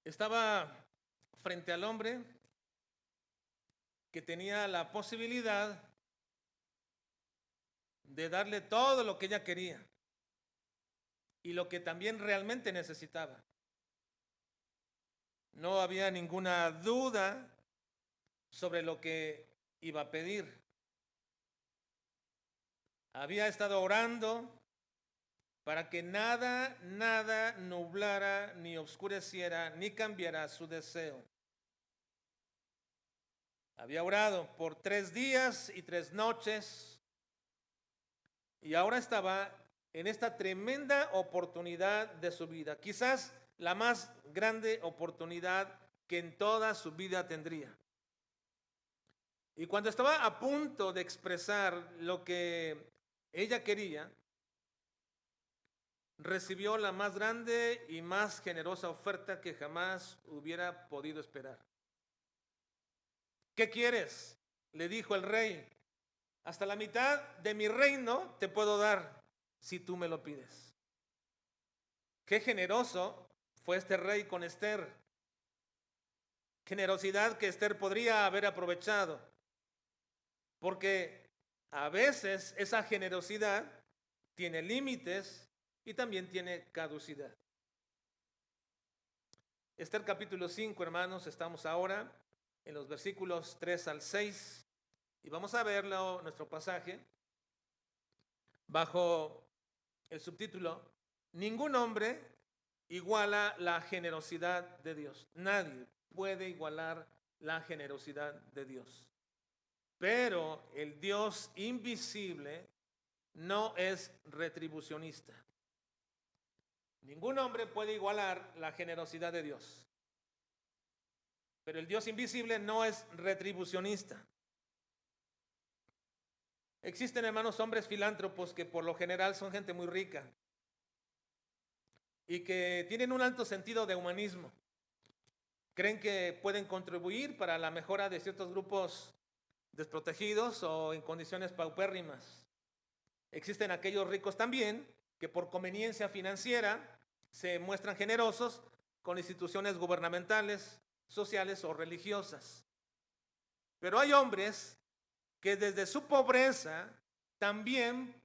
Estaba frente al hombre que tenía la posibilidad de darle todo lo que ella quería y lo que también realmente necesitaba. No había ninguna duda sobre lo que iba a pedir. Había estado orando para que nada nublara, ni oscureciera, ni cambiara su deseo. Había orado por 3 días y 3 noches y ahora estaba en esta tremenda oportunidad de su vida, quizás la más grande oportunidad que en toda su vida tendría. Y cuando estaba a punto de expresar lo que ella quería, recibió la más grande y más generosa oferta que jamás hubiera podido esperar. ¿Qué quieres?, le dijo el rey. Hasta la mitad de mi reino te puedo dar si tú me lo pides. Qué generoso fue este rey con Esther. Generosidad que Esther podría haber aprovechado, porque a veces esa generosidad tiene límites y también tiene caducidad. Esther capítulo 5, hermanos, estamos ahora en los versículos 3 al 6 y vamos a verlo, nuestro pasaje, bajo el subtítulo: Ningún hombre iguala la generosidad de Dios. Nadie puede igualar la generosidad de Dios. Pero el Dios invisible no es retribucionista. Ningún hombre puede igualar la generosidad de Dios. Pero el Dios invisible no es retribucionista. Existen, hermanos, hombres filántropos que por lo general son gente muy rica y que tienen un alto sentido de humanismo. Creen que pueden contribuir para la mejora de ciertos grupos desprotegidos o en condiciones paupérrimas. Existen aquellos ricos también que por conveniencia financiera se muestran generosos con instituciones gubernamentales, sociales o religiosas. Pero hay hombres que desde su pobreza también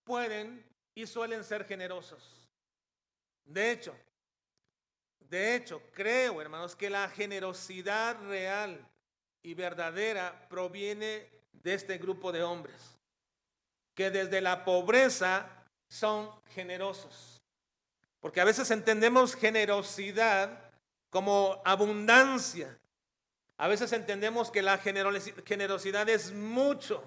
pueden y suelen ser generosos. De hecho, creo, hermanos, que la generosidad real y verdadera proviene de este grupo de hombres, que desde la pobreza son generosos. Porque a veces entendemos generosidad como abundancia. A veces entendemos que la generosidad es mucho.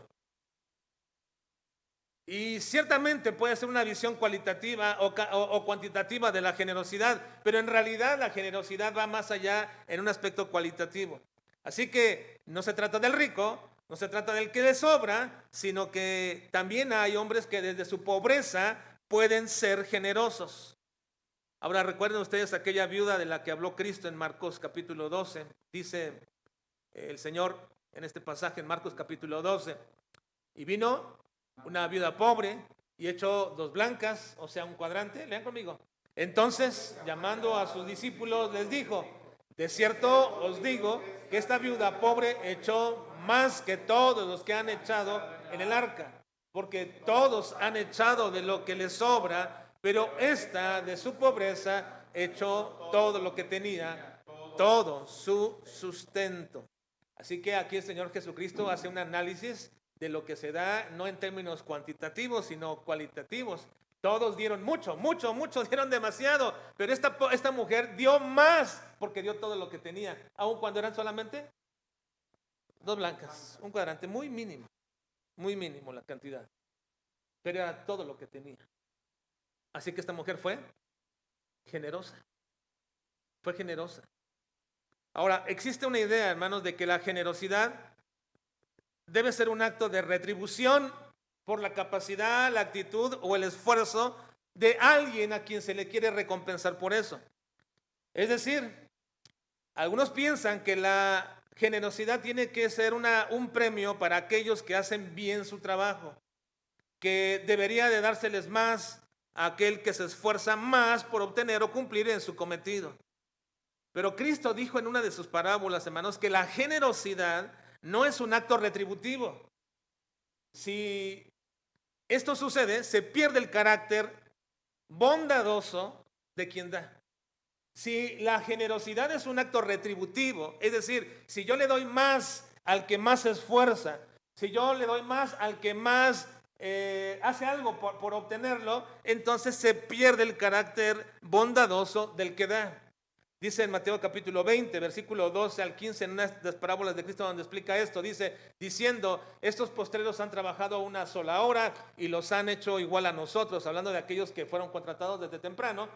Y ciertamente puede ser una visión cualitativa o cuantitativa de la generosidad, pero en realidad la generosidad va más allá en un aspecto cualitativo. Así que no se trata del rico, no se trata del que le sobra, sino que también hay hombres que desde su pobreza pueden ser generosos. Ahora recuerden ustedes aquella viuda de la que habló Cristo en Marcos capítulo 12. Dice el Señor en este pasaje en Marcos capítulo 12, y vino una viuda pobre y echó 2 blancas, o sea, un cuadrante. Lean conmigo. Entonces, llamando a sus discípulos, les dijo: de cierto os digo que esta viuda pobre echó más que todos los que han echado en el arca, porque todos han echado de lo que les sobra, pero esta de su pobreza echó todo lo que tenía, todo su sustento. Así que aquí el Señor Jesucristo hace un análisis de lo que se da, no en términos cuantitativos, sino cualitativos. Todos dieron mucho, dieron demasiado, pero esta mujer dio más porque dio todo lo que tenía, aun cuando eran solamente 2 blancas, un cuadrante muy mínimo la cantidad, pero era todo lo que tenía. Así que esta mujer fue generosa. Ahora, existe una idea, hermanos, de que la generosidad debe ser un acto de retribución por la capacidad, la actitud o el esfuerzo de alguien a quien se le quiere recompensar por eso. Es decir, algunos piensan que la generosidad tiene que ser un premio para aquellos que hacen bien su trabajo, que debería de dárseles más a aquel que se esfuerza más por obtener o cumplir en su cometido. Pero Cristo dijo en una de sus parábolas, hermanos, que la generosidad no es un acto retributivo. Si esto sucede, se pierde el carácter bondadoso de quien da. Si la generosidad es un acto retributivo, es decir, si yo le doy más al que más se esfuerza, si yo le doy más al que más hace algo por obtenerlo, entonces se pierde el carácter bondadoso del que da. Dice en Mateo capítulo 20, versículo 12 al 15, en una de las parábolas de Cristo donde explica esto, dice, diciendo, estos postreros han trabajado una sola hora y los han hecho igual a nosotros, hablando de aquellos que fueron contratados desde temprano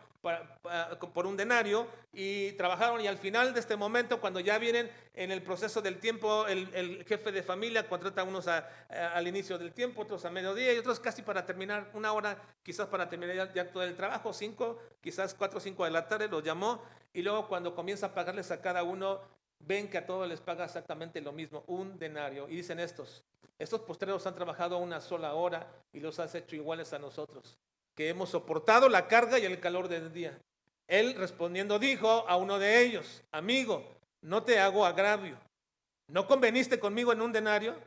por un denario y trabajaron, y al final de este momento, cuando ya vienen en el proceso del tiempo, el jefe de familia contrata a unos al inicio del tiempo, otros a mediodía y otros casi para terminar, una hora quizás para terminar ya todo el trabajo, 5, quizás 4 o 5 de la tarde, los llamó. Y luego cuando comienza a pagarles a cada uno, ven que a todos les paga exactamente lo mismo, un denario. Y dicen estos postreros han trabajado una sola hora y los has hecho iguales a nosotros, que hemos soportado la carga y el calor del día. Él respondiendo dijo a uno de ellos, amigo, no te hago agravio. ¿No conveniste conmigo en un denario?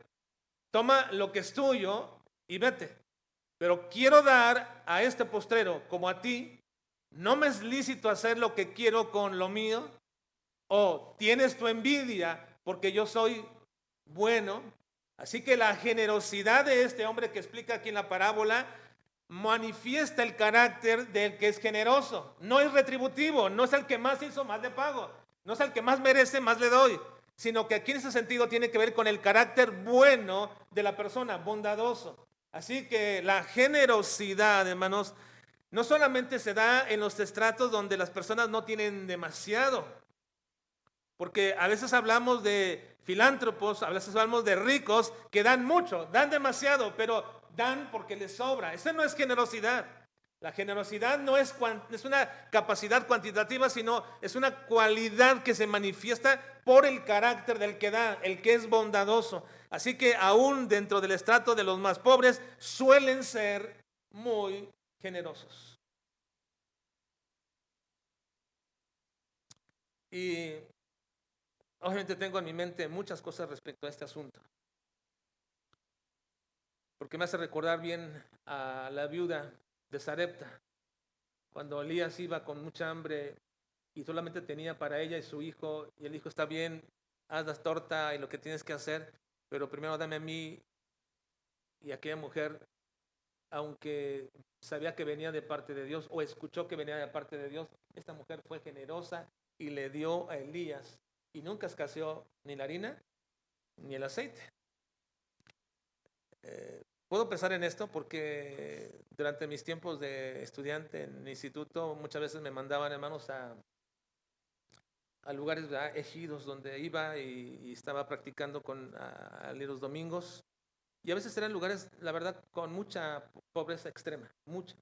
Toma lo que es tuyo y vete. Pero quiero dar a este postrero como a ti. ¿No me es lícito hacer lo que quiero con lo mío? ¿O tienes tu envidia porque yo soy bueno? Así que la generosidad de este hombre que explica aquí en la parábola manifiesta el carácter del que es generoso. No es retributivo, no es el que más hizo, más le pago. No es el que más merece, más le doy. Sino que aquí en ese sentido tiene que ver con el carácter bueno de la persona, bondadoso. Así que la generosidad, hermanos, no solamente se da en los estratos donde las personas no tienen demasiado, porque a veces hablamos de filántropos, a veces hablamos de ricos que dan mucho, dan demasiado, pero dan porque les sobra. Eso no es generosidad. La generosidad no es una capacidad cuantitativa, sino es una cualidad que se manifiesta por el carácter del que da, el que es bondadoso. Así que aún dentro del estrato de los más pobres suelen ser muy generosos. Y obviamente tengo en mi mente muchas cosas respecto a este asunto, porque me hace recordar bien a la viuda de Sarepta, cuando Elías iba con mucha hambre y solamente tenía para ella y su hijo, y el hijo, está bien, haz la torta y lo que tienes que hacer, pero primero dame a mí. Y aquella mujer, aunque sabía que venía de parte de Dios o escuchó que venía de parte de Dios, esta mujer fue generosa y le dio a Elías y nunca escaseó ni la harina ni el aceite. Puedo pensar en esto porque durante mis tiempos de estudiante en el instituto muchas veces me mandaban, hermanos, a lugares, ¿verdad?, ejidos donde iba y estaba practicando a los domingos. Y a veces eran lugares, la verdad, con mucha pobreza extrema, mucha.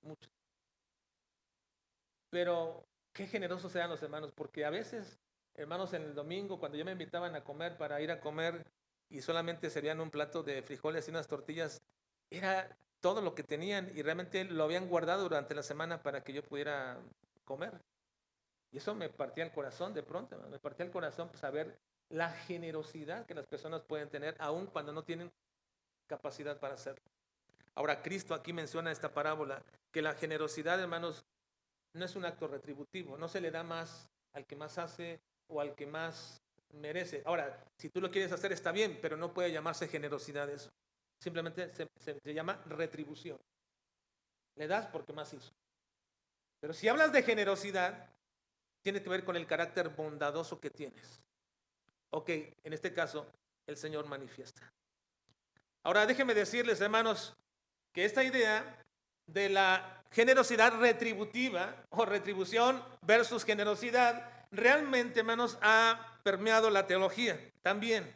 Pero qué generosos eran los hermanos, porque a veces, hermanos, en el domingo, cuando ya me invitaban a comer para ir a comer y solamente servían un plato de frijoles y unas tortillas, era todo lo que tenían y realmente lo habían guardado durante la semana para que yo pudiera comer. Y eso me partía el corazón de pronto, me partía el corazón saber la generosidad que las personas pueden tener aun cuando no tienen capacidad para hacerlo. Ahora, Cristo aquí menciona esta parábola que la generosidad, hermanos, no es un acto retributivo, no se le da más al que más hace o al que más merece. Ahora, si tú lo quieres hacer está bien, pero no puede llamarse generosidad eso. Simplemente se llama retribución. Le das porque más hizo. Pero si hablas de generosidad, tiene que ver con el carácter bondadoso que tienes. Ok, en este caso, el Señor manifiesta. Ahora, déjenme decirles, hermanos, que esta idea de la generosidad retributiva o retribución versus generosidad realmente, hermanos, ha permeado la teología también.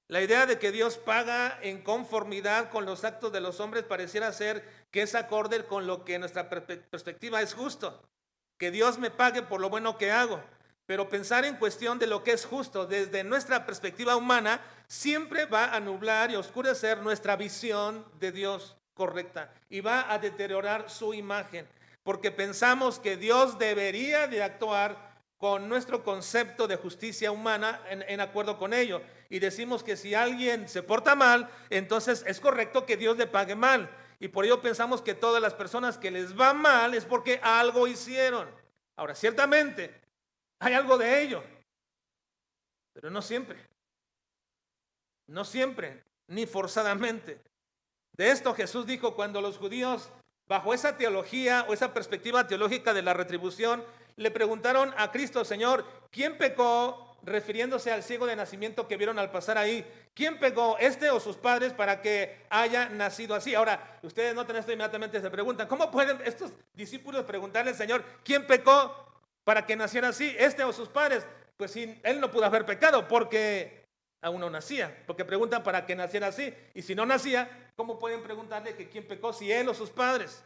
La idea de que Dios paga en conformidad con los actos de los hombres pareciera ser que es acorde con lo que en nuestra perspectiva es justo. Que Dios me pague por lo bueno que hago. Pero pensar en cuestión de lo que es justo desde nuestra perspectiva humana siempre va a nublar y oscurecer nuestra visión de Dios correcta y va a deteriorar su imagen, porque pensamos que Dios debería de actuar con nuestro concepto de justicia humana en acuerdo con ello. Y decimos que si alguien se porta mal, entonces es correcto que Dios le pague mal. Y por ello pensamos que todas las personas que les va mal es porque algo hicieron. Ahora, ciertamente, hay algo de ello, pero no siempre. No siempre, ni forzadamente. De esto Jesús dijo cuando los judíos, bajo esa teología o esa perspectiva teológica de la retribución, le preguntaron a Cristo: Señor, ¿quién pecó? Refiriéndose al ciego de nacimiento que vieron al pasar ahí. ¿Quién pecó, este o sus padres, para que haya nacido así? Ahora, ustedes notan esto, inmediatamente se preguntan: ¿cómo pueden estos discípulos preguntarle al Señor quién pecó para que naciera así, este o sus padres? Pues si él no pudo haber pecado porque aún no nacía, porque preguntan para que naciera así. Y si no nacía, ¿cómo pueden preguntarle que quién pecó, si él o sus padres?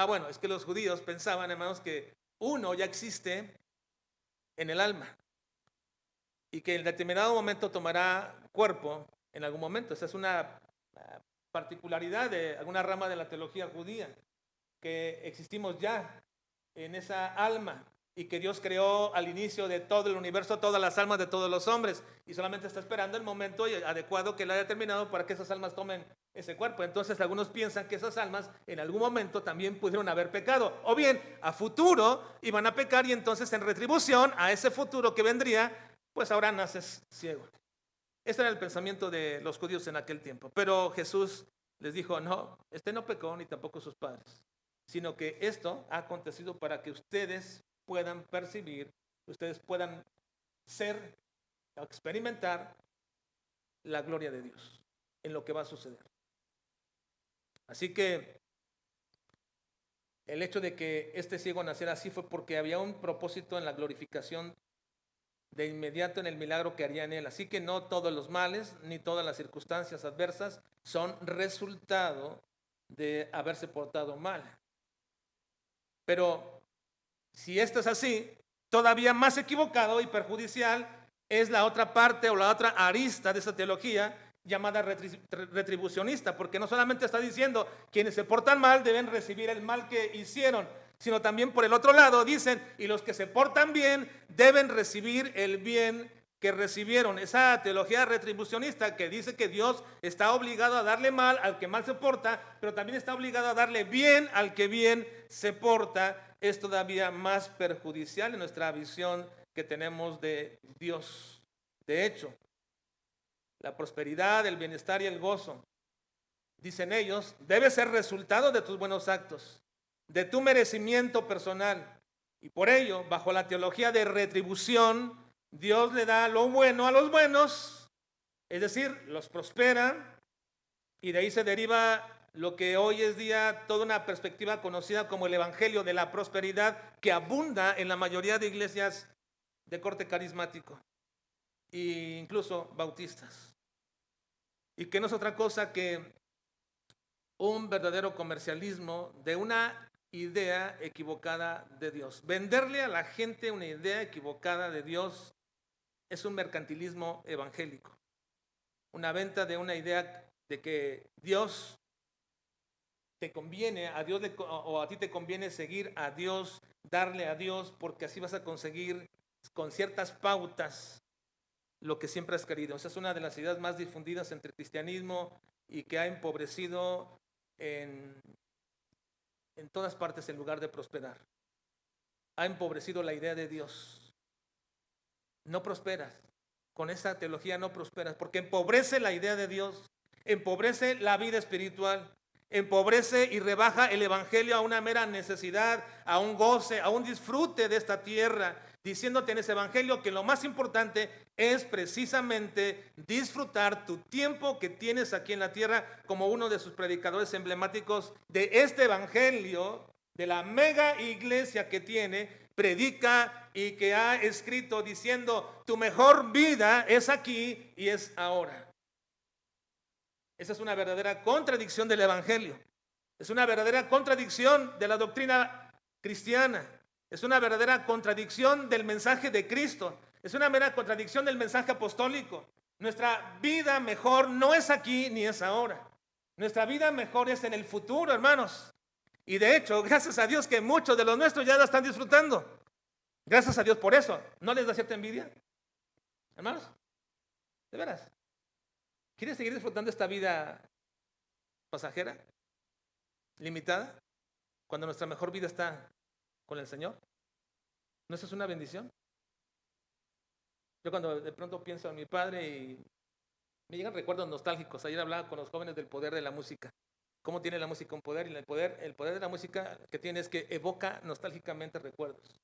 Bueno, es que los judíos pensaban, hermanos, que uno ya existe en el alma y que en determinado momento tomará cuerpo en algún momento. Esa es una particularidad de alguna rama de la teología judía, que existimos ya en esa alma y que Dios creó al inicio de todo el universo todas las almas de todos los hombres, y solamente está esperando el momento adecuado que Él haya determinado para que esas almas tomen ese cuerpo. Entonces algunos piensan que esas almas en algún momento también pudieron haber pecado, o bien a futuro iban a pecar, y entonces en retribución a ese futuro que vendría, pues ahora naces ciego. Ese era el pensamiento de los judíos en aquel tiempo. Pero Jesús les dijo: no, este no pecó ni tampoco sus padres, sino que esto ha acontecido para que ustedes puedan percibir, ustedes puedan ser, experimentar la gloria de Dios en lo que va a suceder. Así que el hecho de que este ciego naciera así fue porque había un propósito en la glorificación de inmediato en el milagro que haría en él. Así que no todos los males ni todas las circunstancias adversas son resultado de haberse portado mal. Pero si esto es así, todavía más equivocado y perjudicial es la otra parte o la otra arista de esa teología llamada retribucionista, porque no solamente está diciendo quienes se portan mal deben recibir el mal que hicieron, sino también por el otro lado dicen: y los que se portan bien deben recibir el bien que recibieron. Esa teología retribucionista que dice que Dios está obligado a darle mal al que mal se porta, pero también está obligado a darle bien al que bien se porta, es todavía más perjudicial en nuestra visión que tenemos de Dios. De hecho, la prosperidad, el bienestar y el gozo, dicen ellos, debe ser resultado de tus buenos actos, de tu merecimiento personal. Y por ello, bajo la teología de retribución, Dios le da lo bueno a los buenos, es decir, los prospera, y de ahí se deriva lo que hoy es día toda una perspectiva conocida como el evangelio de la prosperidad, que abunda en la mayoría de iglesias de corte carismático e incluso bautistas, y que no es otra cosa que un verdadero comercialismo de una idea equivocada de Dios. Venderle a la gente una idea equivocada de Dios es un mercantilismo evangélico, una venta de una idea de que Dios te conviene, a Dios o a ti te conviene seguir a Dios, darle a Dios, porque así vas a conseguir con ciertas pautas lo que siempre has querido. Esa es una de las ideas más difundidas entre el cristianismo y que ha empobrecido en todas partes en lugar de prosperar. Ha empobrecido la idea de Dios. No prosperas. Con esa teología no prosperas, porque empobrece la idea de Dios, empobrece la vida espiritual, empobrece y rebaja el evangelio a una mera necesidad, a un goce, a un disfrute de esta tierra, diciéndote en ese evangelio que lo más importante es precisamente disfrutar tu tiempo que tienes aquí en la tierra, como uno de sus predicadores emblemáticos de este evangelio, de la mega iglesia que tiene, predica y que ha escrito diciendo: tu mejor vida es aquí y es ahora. Esa es una verdadera contradicción del evangelio. Es una verdadera contradicción de la doctrina cristiana. Es una verdadera contradicción del mensaje de Cristo. Es una mera contradicción del mensaje apostólico. Nuestra vida mejor no es aquí ni es ahora. Nuestra vida mejor es en el futuro, hermanos. Y de hecho, gracias a Dios que muchos de los nuestros ya la están disfrutando. Gracias a Dios por eso. ¿No les da cierta envidia, hermanos? De veras. ¿Quieres seguir disfrutando esta vida pasajera, limitada, cuando nuestra mejor vida está con el Señor? ¿No eso es una bendición? Yo cuando de pronto pienso en mi padre y me llegan recuerdos nostálgicos. Ayer hablaba con los jóvenes del poder de la música. ¿Cómo tiene la música un poder? Y el poder de la música que tiene es que evoca nostálgicamente recuerdos.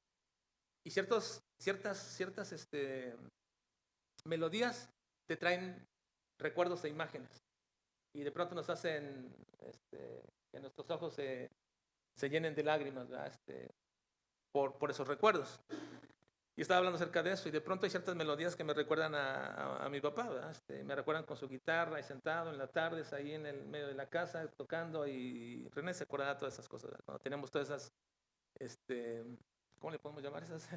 Y ciertas melodías te traen recuerdos e imágenes. Y de pronto nos hacen que nuestros ojos se llenen de lágrimas, por esos recuerdos. Y estaba hablando acerca de eso, y de pronto hay ciertas melodías que me recuerdan a mi papá, ¿verdad? Me recuerdan con su guitarra, y sentado en las tardes, ahí en el medio de la casa, tocando, y René se acuerda de todas esas cosas, ¿verdad? Cuando tenemos todas esas, ¿cómo le podemos llamar esas?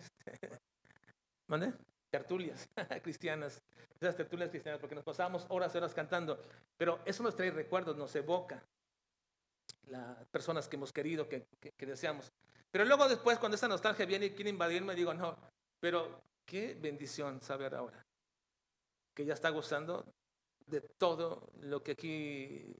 ¿Mande? Tertulias cristianas, esas tertulias cristianas, porque nos pasábamos horas y horas cantando, pero eso nos trae recuerdos, nos evoca las personas que hemos querido, que deseamos. Pero luego después, cuando esa nostalgia viene y quiere invadirme, digo, no, pero qué bendición saber ahora que ya está gozando de todo lo que aquí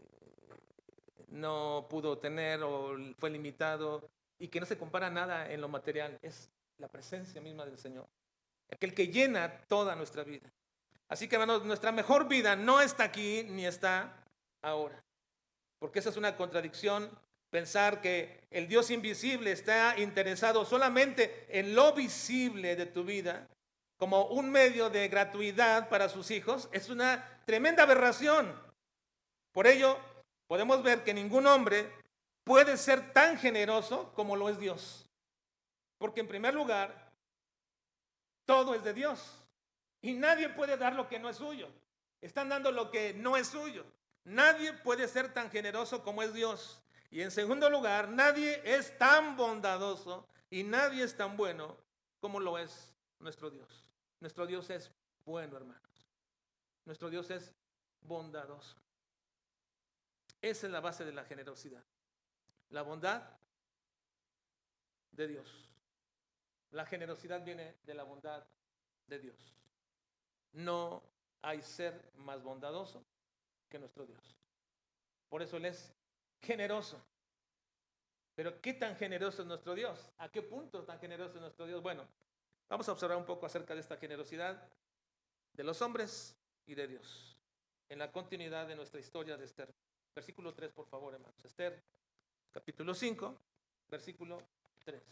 no pudo tener o fue limitado, y que no se compara nada en lo material, es la presencia misma del Señor, aquel que llena toda nuestra vida. Así que, hermanos, nuestra mejor vida no está aquí ni está ahora, porque esa es una contradicción. Pensar que el Dios invisible está interesado solamente en lo visible de tu vida como un medio de gratuidad para sus hijos es una tremenda aberración. Por ello, podemos ver que ningún hombre puede ser tan generoso como lo es Dios. Porque en primer lugar, todo es de Dios. Y nadie puede dar lo que no es suyo. Están dando lo que no es suyo. Nadie puede ser tan generoso como es Dios. Y en segundo lugar, nadie es tan bondadoso y nadie es tan bueno como lo es nuestro Dios. Nuestro Dios es bueno, hermanos. Nuestro Dios es bondadoso. Esa es la base de la generosidad. La bondad de Dios. La generosidad viene de la bondad de Dios. No hay ser más bondadoso que nuestro Dios. Por eso Él es generoso. Pero ¿qué tan generoso es nuestro Dios? ¿A qué punto tan generoso es nuestro Dios? Bueno, vamos a observar un poco acerca de esta generosidad de los hombres y de Dios en la continuidad de nuestra historia de Esther. Versículo 3, por favor, hermanos. Esther, capítulo 5, versículo 3.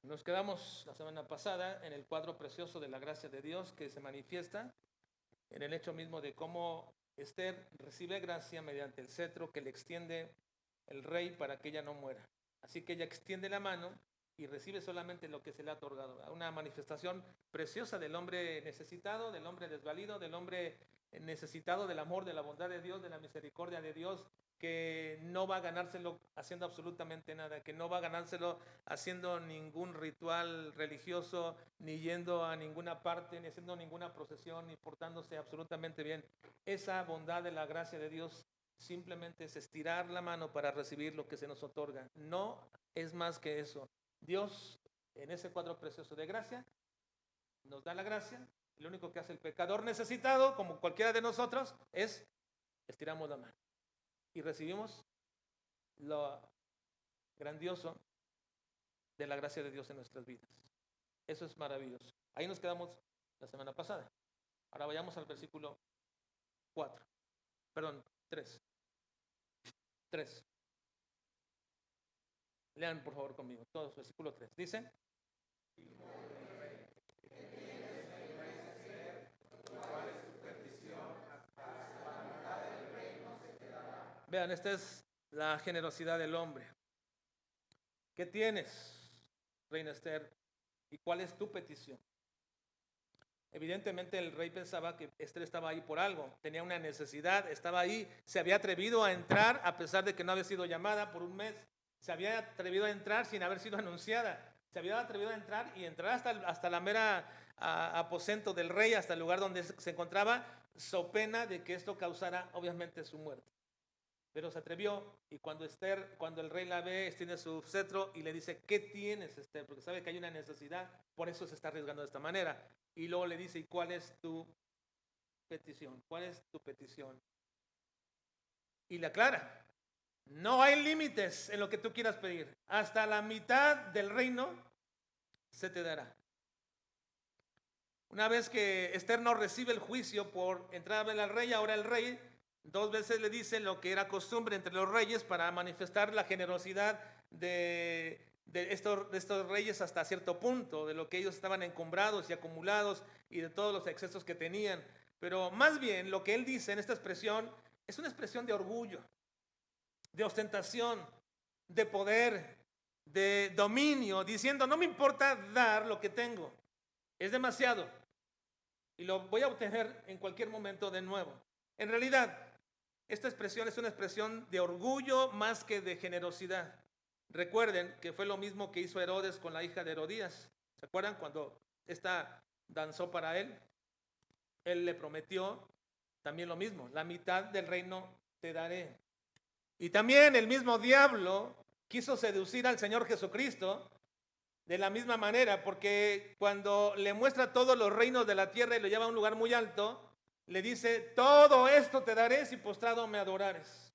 Nos quedamos la semana pasada en el cuadro precioso de la gracia de Dios que se manifiesta en el hecho mismo de cómo Esther recibe gracia mediante el cetro que le extiende el rey para que ella no muera. Así que ella extiende la mano y recibe solamente lo que se le ha otorgado. Una manifestación preciosa del hombre necesitado, del hombre desvalido, del hombre necesitado del amor, de la bondad de Dios, de la misericordia de Dios, que no va a ganárselo haciendo absolutamente nada, que no va a ganárselo haciendo ningún ritual religioso, ni yendo a ninguna parte, ni haciendo ninguna procesión, ni portándose absolutamente bien. Esa bondad de la gracia de Dios simplemente es estirar la mano para recibir lo que se nos otorga. No es más que eso. Dios, en ese cuadro precioso de gracia, nos da la gracia. Lo único que hace el pecador necesitado, como cualquiera de nosotros, es estiramos la mano y recibimos lo grandioso de la gracia de Dios en nuestras vidas. Eso es maravilloso. Ahí nos quedamos la semana pasada. Ahora vayamos al versículo 4. Perdón, 3. 3. Lean por favor conmigo, todos, versículo 3. Dice: vean, esta es la generosidad del hombre. ¿Qué tienes, reina Esther? ¿Y cuál es tu petición? Evidentemente el rey pensaba que Esther estaba ahí por algo, tenía una necesidad, estaba ahí, se había atrevido a entrar a pesar de que no había sido llamada por un mes, se había atrevido a entrar sin haber sido anunciada, se había atrevido a entrar y entrar hasta la mera aposento del rey, hasta el lugar donde se encontraba, so pena de que esto causara obviamente su muerte. Pero se atrevió, y cuando el rey la ve, extiende su cetro y le dice, ¿qué tienes, Esther? Porque sabe que hay una necesidad, por eso se está arriesgando de esta manera. Y luego le dice, ¿y cuál es tu petición? ¿Cuál es tu petición? Y le aclara, no hay límites en lo que tú quieras pedir. Hasta la mitad del reino se te dará. Una vez que Esther no recibe el juicio por entrar a ver al rey, ahora el rey 2 veces le dice lo que era costumbre entre los reyes para manifestar la generosidad de estos reyes hasta cierto punto, de lo que ellos estaban encumbrados y acumulados y de todos los excesos que tenían. Pero más bien lo que él dice en esta expresión es una expresión de orgullo, de ostentación, de poder, de dominio, diciendo, no me importa dar lo que tengo, es demasiado y lo voy a obtener en cualquier momento de nuevo. En realidad, esta expresión es una expresión de orgullo más que de generosidad. Recuerden que fue lo mismo que hizo Herodes con la hija de Herodías. ¿Se acuerdan cuando esta danzó para él? Él le prometió también lo mismo, la mitad del reino te daré. Y también el mismo diablo quiso seducir al Señor Jesucristo de la misma manera, porque cuando le muestra todos los reinos de la tierra y lo lleva a un lugar muy alto, le dice, todo esto te daré si postrado me adorares.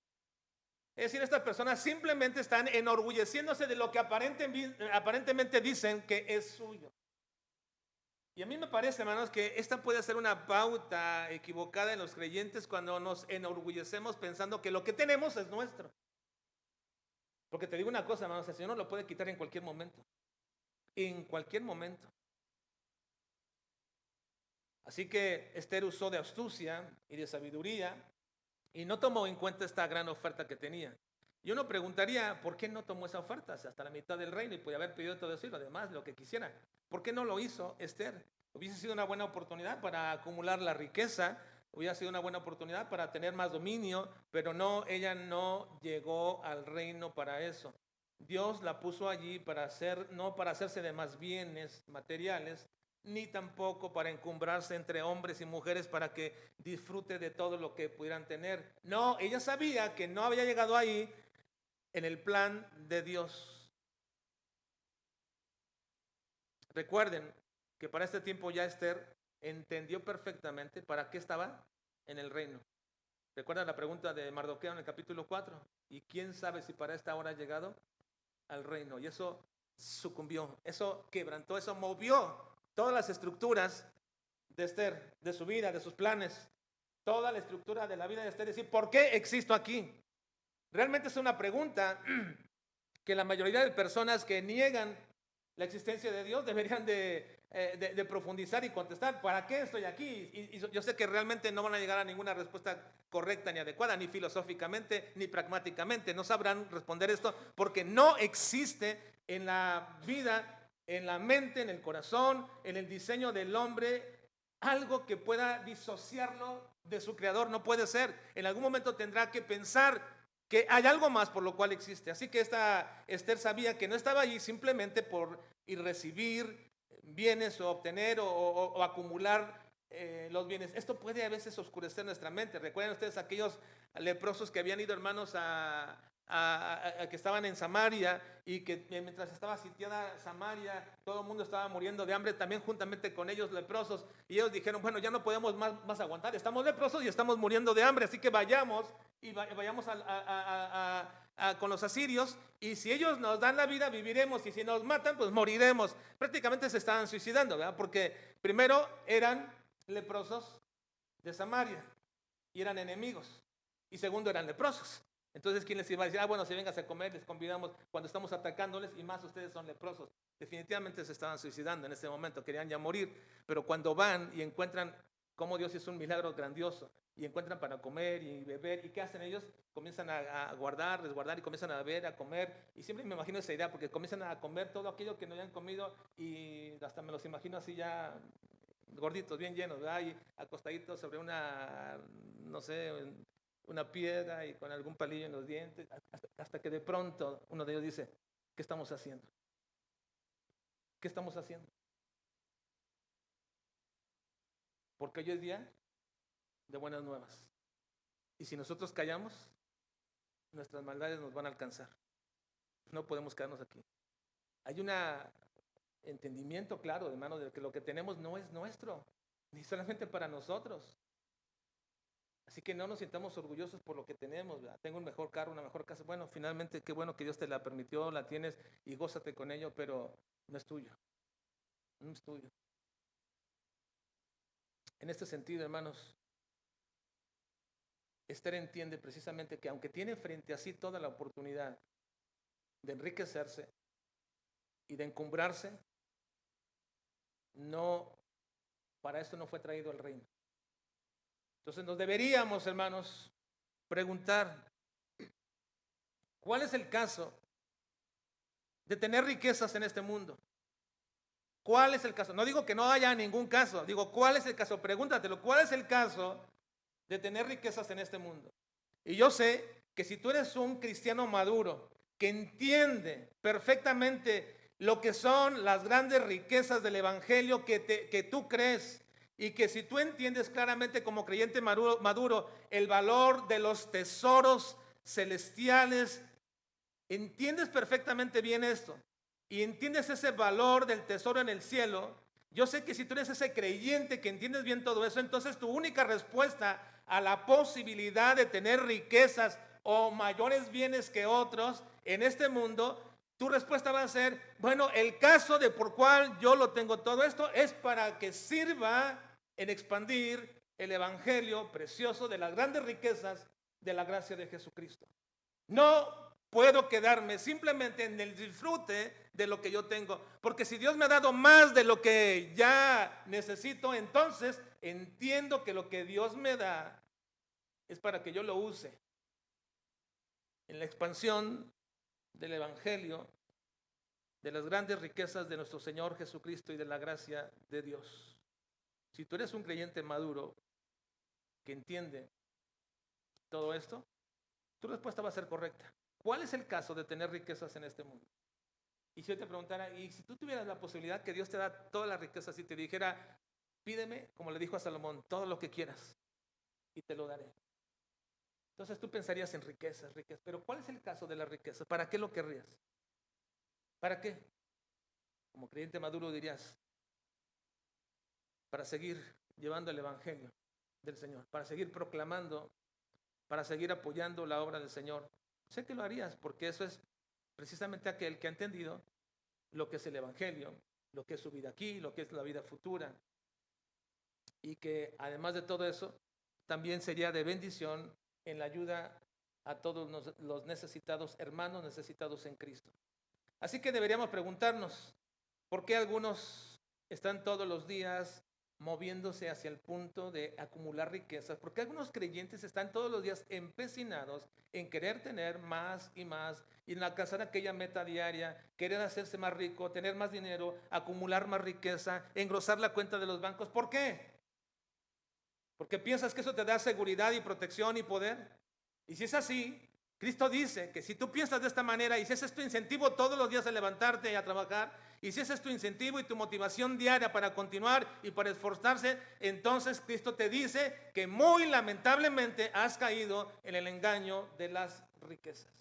Es decir, estas personas simplemente están enorgulleciéndose de lo que aparentemente dicen que es suyo. Y a mí me parece, hermanos, que esta puede ser una pauta equivocada en los creyentes cuando nos enorgullecemos pensando que lo que tenemos es nuestro. Porque te digo una cosa, hermanos, el Señor nos lo puede quitar en cualquier momento. En cualquier momento. Así que Esther usó de astucia y de sabiduría y no tomó en cuenta esta gran oferta que tenía. Y uno preguntaría, ¿por qué no tomó esa oferta? Hasta la mitad del reino y podía haber pedido todo eso y lo demás, lo que quisiera. ¿Por qué no lo hizo Esther? Hubiese sido una buena oportunidad para acumular la riqueza, hubiera sido una buena oportunidad para tener más dominio, pero no, ella no llegó al reino para eso. Dios la puso allí no para hacerse de más bienes materiales, ni tampoco para encumbrarse entre hombres y mujeres para que disfrute de todo lo que pudieran tener. No, ella sabía que no había llegado ahí en el plan de Dios. Recuerden que para este tiempo ya Esther entendió perfectamente para qué estaba en el reino. ¿Recuerdan la pregunta de Mardoqueo en el capítulo 4? ¿Y quién sabe si para esta hora ha llegado al reino? Y eso sucumbió, eso quebrantó, eso movió todas las estructuras de Esther, de su vida, de sus planes, toda la estructura de la vida de Esther. Es decir, ¿por qué existo aquí? Realmente es una pregunta que la mayoría de personas que niegan la existencia de Dios deberían de profundizar y contestar. ¿Para qué estoy aquí? Y yo sé que realmente no van a llegar a ninguna respuesta correcta ni adecuada, ni filosóficamente, ni pragmáticamente. No sabrán responder esto porque no existe en la vida, en la mente, en el corazón, en el diseño del hombre, algo que pueda disociarlo de su creador. No puede ser. En algún momento tendrá que pensar que hay algo más por lo cual existe. Así que esta Esther sabía que no estaba allí simplemente por ir recibir bienes o obtener o acumular los bienes. Esto puede a veces oscurecer nuestra mente. Recuerden ustedes aquellos leprosos que habían ido, hermanos, que estaban en Samaria y que mientras estaba sitiada Samaria, todo el mundo estaba muriendo de hambre, también juntamente con ellos leprosos. Y ellos dijeron, bueno, ya no podemos más aguantar, estamos leprosos y estamos muriendo de hambre, así que vayamos y vayamos con los asirios, y si ellos nos dan la vida, viviremos, y si nos matan, pues moriremos. Prácticamente se estaban suicidando, ¿verdad? Porque primero eran leprosos de Samaria y eran enemigos, y segundo eran leprosos. Entonces, ¿quién les iba a decir? Bueno, si vengas a comer, les convidamos cuando estamos atacándoles, y más ustedes son leprosos. Definitivamente se estaban suicidando en ese momento, querían ya morir, pero cuando van y encuentran cómo Dios hizo un milagro grandioso, y encuentran para comer y beber, ¿y qué hacen ellos? Comienzan a guardar, resguardar, y comienzan a beber, a comer, y siempre me imagino esa idea, porque comienzan a comer todo aquello que no habían comido, y hasta me los imagino así ya gorditos, bien llenos, ¿verdad? Y acostaditos sobre una, no sé, una piedra y con algún palillo en los dientes, hasta que de pronto uno de ellos dice, ¿qué estamos haciendo? ¿Qué estamos haciendo? Porque hoy es día de buenas nuevas. Y si nosotros callamos, nuestras maldades nos van a alcanzar. No podemos quedarnos aquí. Hay un entendimiento claro, hermano, de que lo que tenemos no es nuestro, ni solamente para nosotros. Así que no nos sintamos orgullosos por lo que tenemos, ¿verdad? Tengo un mejor carro, una mejor casa. Bueno, finalmente, qué bueno que Dios te la permitió, la tienes y gózate con ello, pero no es tuyo. No es tuyo. En este sentido, hermanos, Esther entiende precisamente que aunque tiene frente a sí toda la oportunidad de enriquecerse y de encumbrarse, no, para esto no fue traído al reino. Entonces nos deberíamos, hermanos, preguntar, ¿cuál es el caso de tener riquezas en este mundo? ¿Cuál es el caso? No digo que no haya ningún caso, digo, ¿cuál es el caso? Pregúntatelo, ¿cuál es el caso de tener riquezas en este mundo? Y yo sé que si tú eres un cristiano maduro, que entiende perfectamente lo que son las grandes riquezas del evangelio que tú crees, y que si tú entiendes claramente como creyente maduro el valor de los tesoros celestiales, entiendes perfectamente bien esto y entiendes ese valor del tesoro en el cielo. Yo sé que si tú eres ese creyente que entiendes bien todo eso, entonces tu única respuesta a la posibilidad de tener riquezas o mayores bienes que otros en este mundo, tu respuesta va a ser, bueno, el caso de por cual yo lo tengo todo esto es para que sirva en expandir el evangelio precioso de las grandes riquezas de la gracia de Jesucristo. No puedo quedarme simplemente en el disfrute de lo que yo tengo, porque si Dios me ha dado más de lo que ya necesito, entonces entiendo que lo que Dios me da es para que yo lo use en la expansión del evangelio, de las grandes riquezas de nuestro Señor Jesucristo y de la gracia de Dios. Si tú eres un creyente maduro que entiende todo esto, tu respuesta va a ser correcta. ¿Cuál es el caso de tener riquezas en este mundo? Y si yo te preguntara, y si tú tuvieras la posibilidad que Dios te da todas las riquezas y te dijera, pídeme, como le dijo a Salomón, todo lo que quieras y te lo daré. Entonces tú pensarías en riquezas, riquezas. Pero ¿cuál es el caso de las riquezas? ¿Para qué lo querrías? ¿Para qué? Como creyente maduro dirías, para seguir llevando el evangelio del Señor, para seguir proclamando, para seguir apoyando la obra del Señor. Sé que lo harías porque eso es precisamente aquel que ha entendido lo que es el evangelio, lo que es su vida aquí, lo que es la vida futura, y que además de todo eso, también sería de bendición en la ayuda a todos los necesitados, hermanos necesitados en Cristo. Así que deberíamos preguntarnos, ¿por qué algunos están todos los días moviéndose hacia el punto de acumular riquezas? ¿Por qué algunos creyentes están todos los días empecinados en querer tener más y más y en alcanzar aquella meta diaria, querer hacerse más rico, tener más dinero, acumular más riqueza, engrosar la cuenta de los bancos? ¿Por qué? Porque piensas que eso te da seguridad y protección y poder. Y si es así, Cristo dice que si tú piensas de esta manera y si ese es tu incentivo todos los días a levantarte y a trabajar, y si ese es tu incentivo y tu motivación diaria para continuar y para esforzarse, entonces Cristo te dice que muy lamentablemente has caído en el engaño de las riquezas.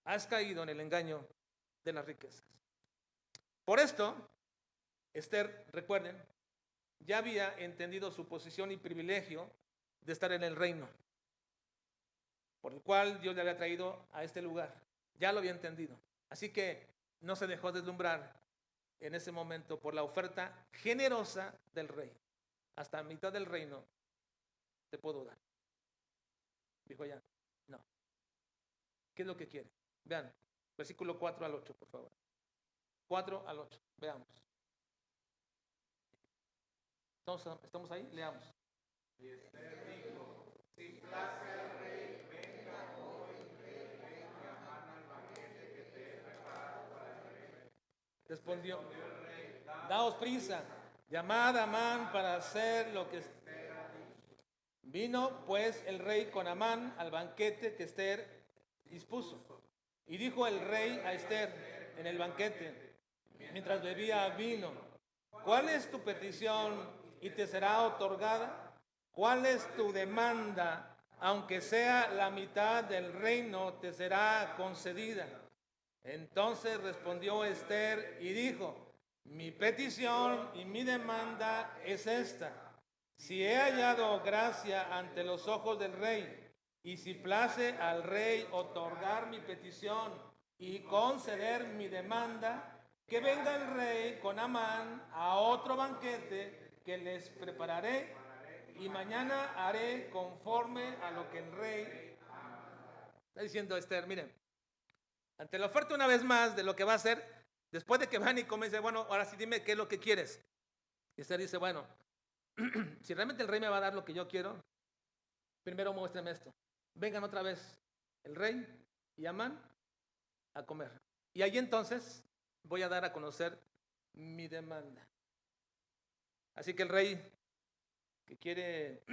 Has caído en el engaño de las riquezas. Por esto, Esther, recuerden, ya había entendido su posición y privilegio de estar en el reino, por el cual Dios le había traído a este lugar. Ya lo había entendido. Así que no se dejó deslumbrar en ese momento por la oferta generosa del rey. Hasta mitad del reino te puedo dar. Dijo ya, no. ¿Qué es lo que quiere? Vean, versículo 4 al 8, por favor. 4 al 8, veamos. ¿Estamos ahí? Leamos. Y Esther dijo, si place al rey, venga hoy, rey Amán al banquete que te he preparado para el rey. Respondió el rey, daos prisa, llamad a Amán para hacer lo que Esther ha dicho. Vino pues el rey con Amán al banquete que Esther dispuso. Y dijo el rey a Esther en el banquete, mientras bebía vino, ¿cuál es tu petición y te será otorgada? ¿cuál es tu demanda? Aunque sea la mitad del reino, te será concedida. Entonces respondió Esther y dijo: mi petición y mi demanda es esta: si he hallado gracia ante los ojos del rey, y si place al rey otorgar mi petición y conceder mi demanda, que venga el rey con Amán a otro banquete que les prepararé, y mañana haré conforme a lo que el rey... Está diciendo Esther, miren, ante la oferta una vez más de lo que va a hacer, después de que van y comen, dice, bueno, ahora sí dime qué es lo que quieres. Y Esther dice, bueno, si realmente el rey me va a dar lo que yo quiero, primero muéstrame esto. Vengan otra vez el rey y Amán a comer. Y ahí entonces voy a dar a conocer mi demanda. Así que el rey que quiere,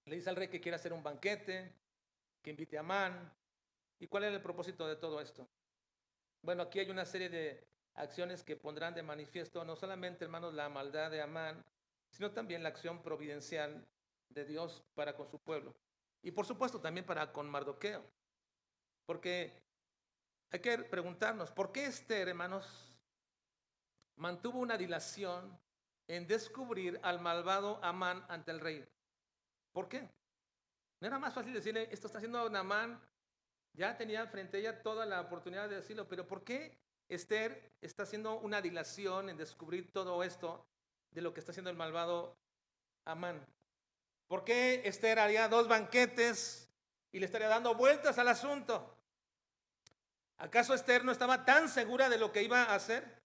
le dice al rey que quiere hacer un banquete, que invite a Amán. ¿Y cuál era el propósito de todo esto? Bueno, aquí hay una serie de acciones que pondrán de manifiesto no solamente, hermanos, la maldad de Amán, sino también la acción providencial de Dios para con su pueblo. Y por supuesto también para con Mardoqueo. Porque hay que preguntarnos, ¿por qué Esther, hermanos, mantuvo una dilación en descubrir al malvado Amán ante el rey? ¿Por qué? ¿No era más fácil decirle, esto está haciendo Amán? Ya tenía frente a ella toda la oportunidad de decirlo, pero ¿por qué Esther está haciendo una dilación en descubrir todo esto de lo que está haciendo el malvado Amán? ¿Por qué Esther haría 2 banquetes y le estaría dando vueltas al asunto? ¿Acaso Esther no estaba tan segura de lo que iba a hacer?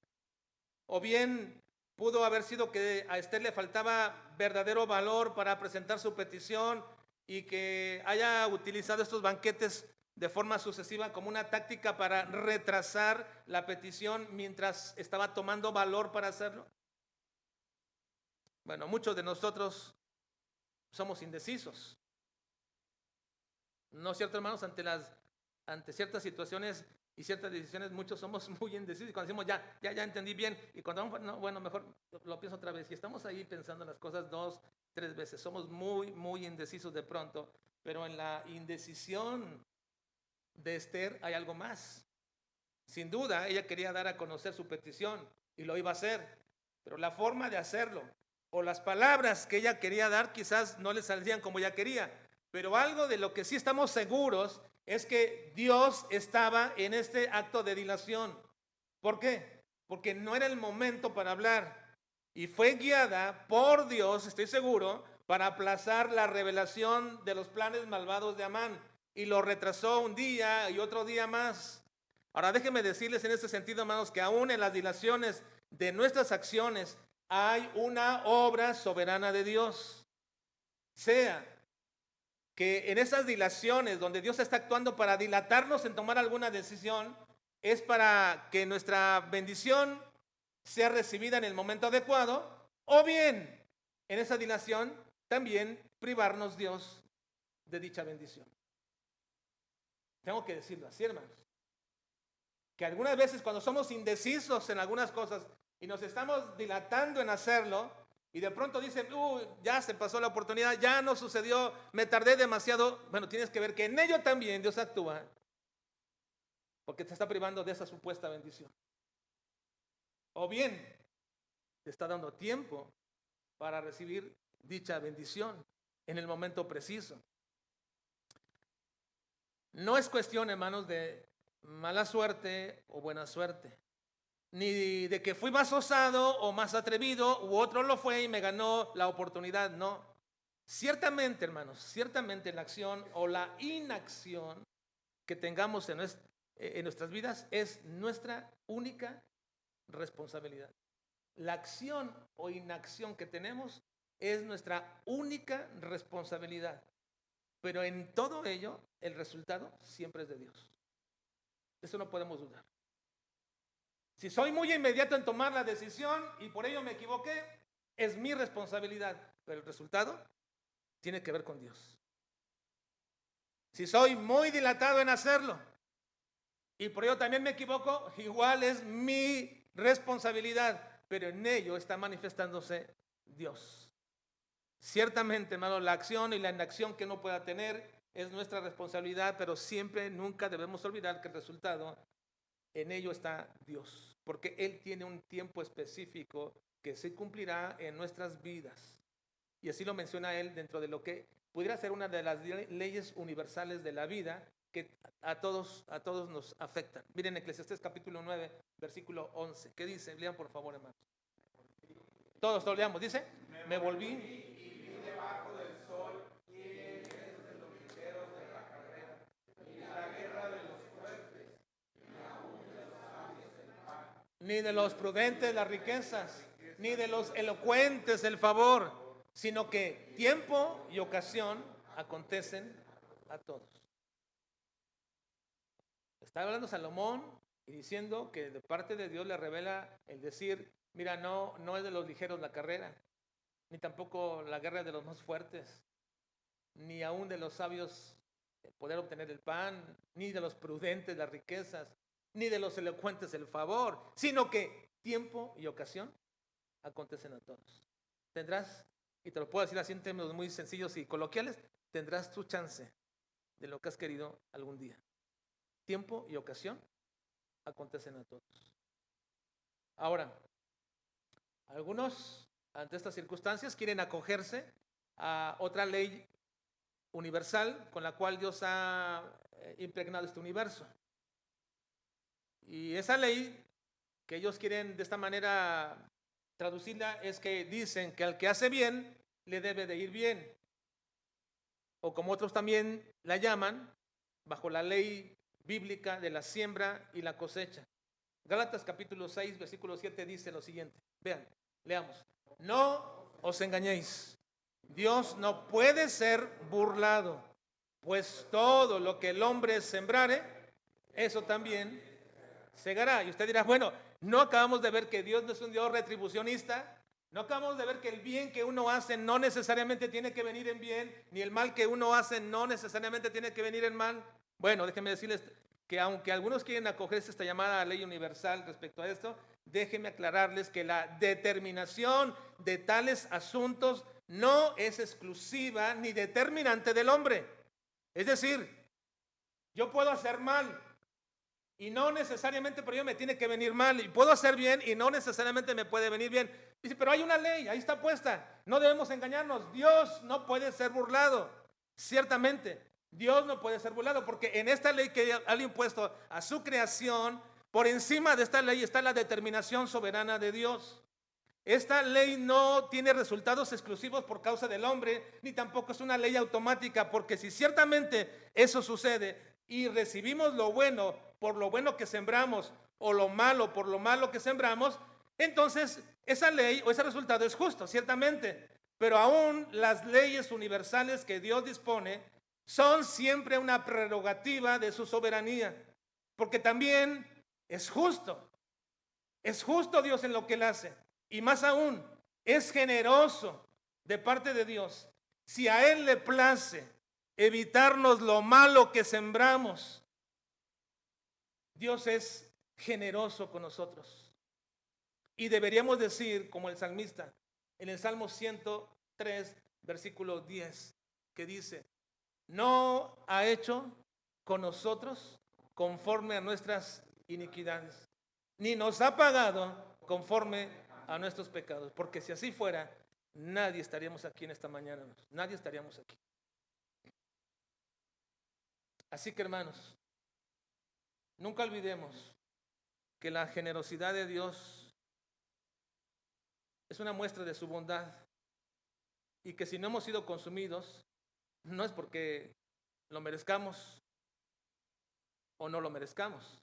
¿O bien pudo haber sido que a Esther le faltaba verdadero valor para presentar su petición y que haya utilizado estos banquetes de forma sucesiva como una táctica para retrasar la petición mientras estaba tomando valor para hacerlo? Bueno, muchos de nosotros somos indecisos. ¿No es cierto, hermanos? Ante ciertas situaciones y ciertas decisiones, muchos somos muy indecisos. Y cuando decimos, ya entendí bien, y cuando vamos, no, bueno, mejor lo pienso otra vez. Y estamos ahí pensando en las cosas 2, 3 veces. Somos muy, muy indecisos de pronto. Pero en la indecisión de Esther hay algo más. Sin duda, ella quería dar a conocer su petición y lo iba a hacer. Pero la forma de hacerlo o las palabras que ella quería dar quizás no le saldrían como ella quería. Pero algo de lo que sí estamos seguros es que Dios estaba en este acto de dilación. ¿Por qué? Porque no era el momento para hablar. Y fue guiada por Dios, estoy seguro, para aplazar la revelación de los planes malvados de Amán. Y lo retrasó un día y otro día más. Ahora déjenme decirles en este sentido, hermanos, que aún en las dilaciones de nuestras acciones hay una obra soberana de Dios. Sea que en esas dilaciones donde Dios está actuando para dilatarnos en tomar alguna decisión, es para que nuestra bendición sea recibida en el momento adecuado, o bien en esa dilación también privarnos Dios de dicha bendición. Tengo que decirlo así, hermanos. Que algunas veces cuando somos indecisos en algunas cosas y nos estamos dilatando en hacerlo, y de pronto dicen, ya se pasó la oportunidad, ya no sucedió, me tardé demasiado. Bueno, tienes que ver que en ello también Dios actúa, porque te está privando de esa supuesta bendición. O bien, te está dando tiempo para recibir dicha bendición en el momento preciso. No es cuestión, hermanos, de mala suerte o buena suerte, ni de que fui más osado o más atrevido, u otro lo fue y me ganó la oportunidad, no. Ciertamente, hermanos, ciertamente la acción o la inacción que tengamos en nuestras vidas es nuestra única responsabilidad. La acción o inacción que tenemos es nuestra única responsabilidad. Pero en todo ello, el resultado siempre es de Dios. Eso no podemos dudar. Si soy muy inmediato en tomar la decisión y por ello me equivoqué, es mi responsabilidad. Pero el resultado tiene que ver con Dios. Si soy muy dilatado en hacerlo y por ello también me equivoco, igual es mi responsabilidad. Pero en ello está manifestándose Dios. Ciertamente, hermano, la acción y la inacción que uno pueda tener es nuestra responsabilidad, pero siempre, nunca debemos olvidar que el resultado, en ello está Dios, porque Él tiene un tiempo específico que se cumplirá en nuestras vidas. Y así lo menciona Él dentro de lo que pudiera ser una de las leyes universales de la vida que a todos nos afectan. Miren Eclesiastés capítulo 9, versículo 11. ¿Qué dice? Lean por favor, hermanos. Todos lo leamos. Dice, me volví ni de los prudentes las riquezas, ni de los elocuentes el favor, sino que tiempo y ocasión acontecen a todos. Está hablando Salomón y diciendo que de parte de Dios le revela el decir, mira, no es de los ligeros la carrera, ni tampoco la guerra de los más fuertes, ni aún de los sabios poder obtener el pan, ni de los prudentes las riquezas, ni de los elocuentes el favor, sino que tiempo y ocasión acontecen a todos. Tendrás, y te lo puedo decir así en términos muy sencillos y coloquiales, tendrás tu chance de lo que has querido algún día. Tiempo y ocasión acontecen a todos. Ahora, algunos ante estas circunstancias quieren acogerse a otra ley universal con la cual Dios ha impregnado este universo. Y esa ley que ellos quieren de esta manera traducirla es que dicen que al que hace bien le debe de ir bien. O como otros también la llaman, bajo la ley bíblica de la siembra y la cosecha. Gálatas capítulo 6, versículo 7 dice lo siguiente. Vean, leamos. No os engañéis. Dios no puede ser burlado, pues todo lo que el hombre sembrare, eso también segará. Y usted dirá, bueno, no acabamos de ver que Dios no es un Dios retribucionista. No acabamos de ver que el bien que uno hace no necesariamente tiene que venir en bien, ni el mal que uno hace no necesariamente tiene que venir en mal. Bueno, déjenme decirles que aunque algunos quieren acogerse a esta llamada ley universal respecto a esto, déjenme aclararles que la determinación de tales asuntos no es exclusiva ni determinante del hombre. Es decir, yo puedo hacer mal y no necesariamente por ello me tiene que venir mal, y puedo hacer bien y no necesariamente me puede venir bien. Dice, pero hay una ley, ahí está puesta, no debemos engañarnos, Dios no puede ser burlado, ciertamente. Dios no puede ser burlado porque en esta ley que ha impuesto a su creación, por encima de esta ley está la determinación soberana de Dios. Esta ley no tiene resultados exclusivos por causa del hombre, ni tampoco es una ley automática, porque si ciertamente eso sucede y recibimos lo bueno por lo bueno que sembramos o lo malo por lo malo que sembramos, entonces esa ley o ese resultado es justo, ciertamente. Pero aún las leyes universales que Dios dispone son siempre una prerrogativa de su soberanía, porque también es justo. Es justo Dios en lo que Él hace. Y más aún, es generoso de parte de Dios. Si a Él le place evitarnos lo malo que sembramos, Dios es generoso con nosotros. Y deberíamos decir, como el salmista, en el Salmo 103, versículo 10, que dice, no ha hecho con nosotros conforme a nuestras iniquidades, ni nos ha pagado conforme a nuestros pecados, porque si así fuera, nadie estaríamos aquí en esta mañana, nadie estaríamos aquí. Así que hermanos, nunca olvidemos que la generosidad de Dios es una muestra de su bondad y que si no hemos sido consumidos, no es porque lo merezcamos o no lo merezcamos,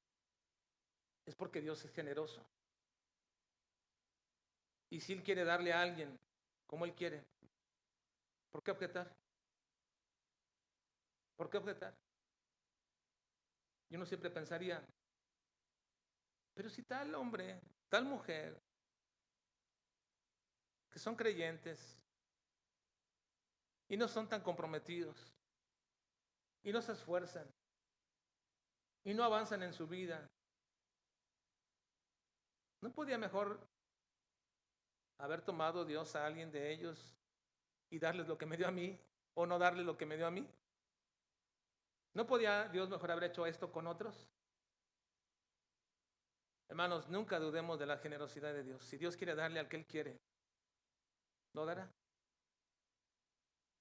es porque Dios es generoso. Y si Él quiere darle a alguien como Él quiere, ¿por qué objetar? ¿Por qué objetar? Y uno siempre pensaría, pero si tal hombre, tal mujer, que son creyentes y no son tan comprometidos, y no se esfuerzan, y no avanzan en su vida, ¿no podía mejor haber tomado Dios a alguien de ellos y darles lo que me dio a mí o no darles lo que me dio a mí? ¿No podía Dios mejor haber hecho esto con otros? Hermanos, nunca dudemos de la generosidad de Dios. Si Dios quiere darle al que Él quiere, lo dará.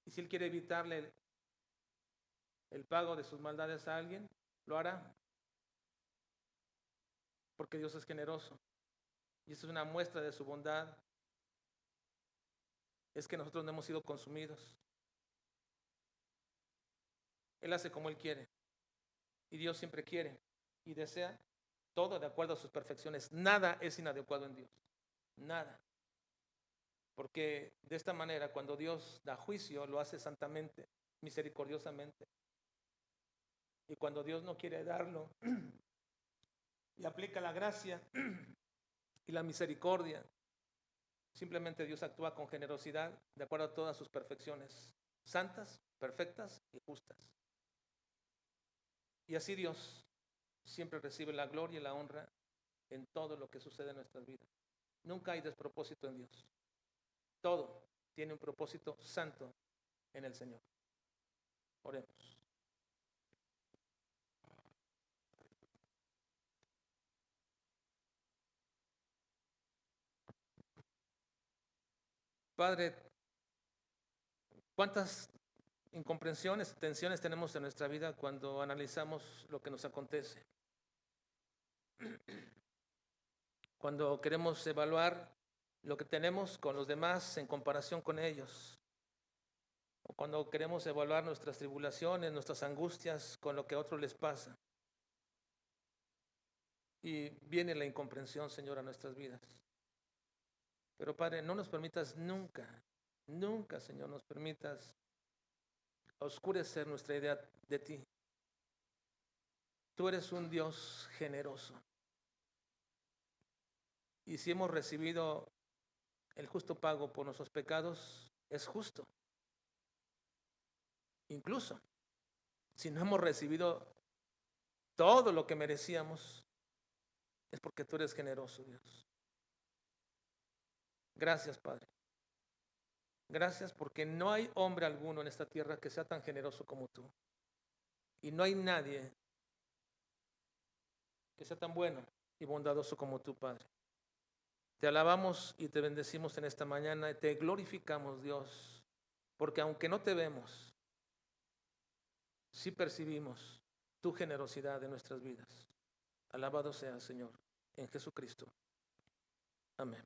Y si Él quiere evitarle el pago de sus maldades a alguien, lo hará. Porque Dios es generoso. Y eso es una muestra de su bondad. Es que nosotros no hemos sido consumidos. Él hace como Él quiere. Y Dios siempre quiere y desea todo de acuerdo a sus perfecciones. Nada es inadecuado en Dios. Nada. Porque de esta manera, cuando Dios da juicio, lo hace santamente, misericordiosamente. Y cuando Dios no quiere darlo, y aplica la gracia y la misericordia, simplemente Dios actúa con generosidad de acuerdo a todas sus perfecciones, santas, perfectas y justas. Y así Dios siempre recibe la gloria y la honra en todo lo que sucede en nuestras vidas. Nunca hay despropósito en Dios. Todo tiene un propósito santo en el Señor. Oremos. Padre, ¿cuántas incomprensiones, tensiones tenemos en nuestra vida cuando analizamos lo que nos acontece? Cuando queremos evaluar lo que tenemos con los demás en comparación con ellos. O cuando queremos evaluar nuestras tribulaciones, nuestras angustias con lo que a otros les pasa. Y viene la incomprensión, Señor, a nuestras vidas. Pero Padre, no nos permitas nunca, nunca, Señor, nos permitas oscurecer nuestra idea de ti. Tú eres un Dios generoso. Y si hemos recibido el justo pago por nuestros pecados, es justo. Incluso si no hemos recibido todo lo que merecíamos, es porque tú eres generoso, Dios. Gracias, Padre. Gracias porque no hay hombre alguno en esta tierra que sea tan generoso como tú. Y no hay nadie que sea tan bueno y bondadoso como tú, Padre. Te alabamos y te bendecimos en esta mañana y te glorificamos, Dios, porque aunque no te vemos, sí percibimos tu generosidad en nuestras vidas. Alabado sea, Señor, en Jesucristo. Amén.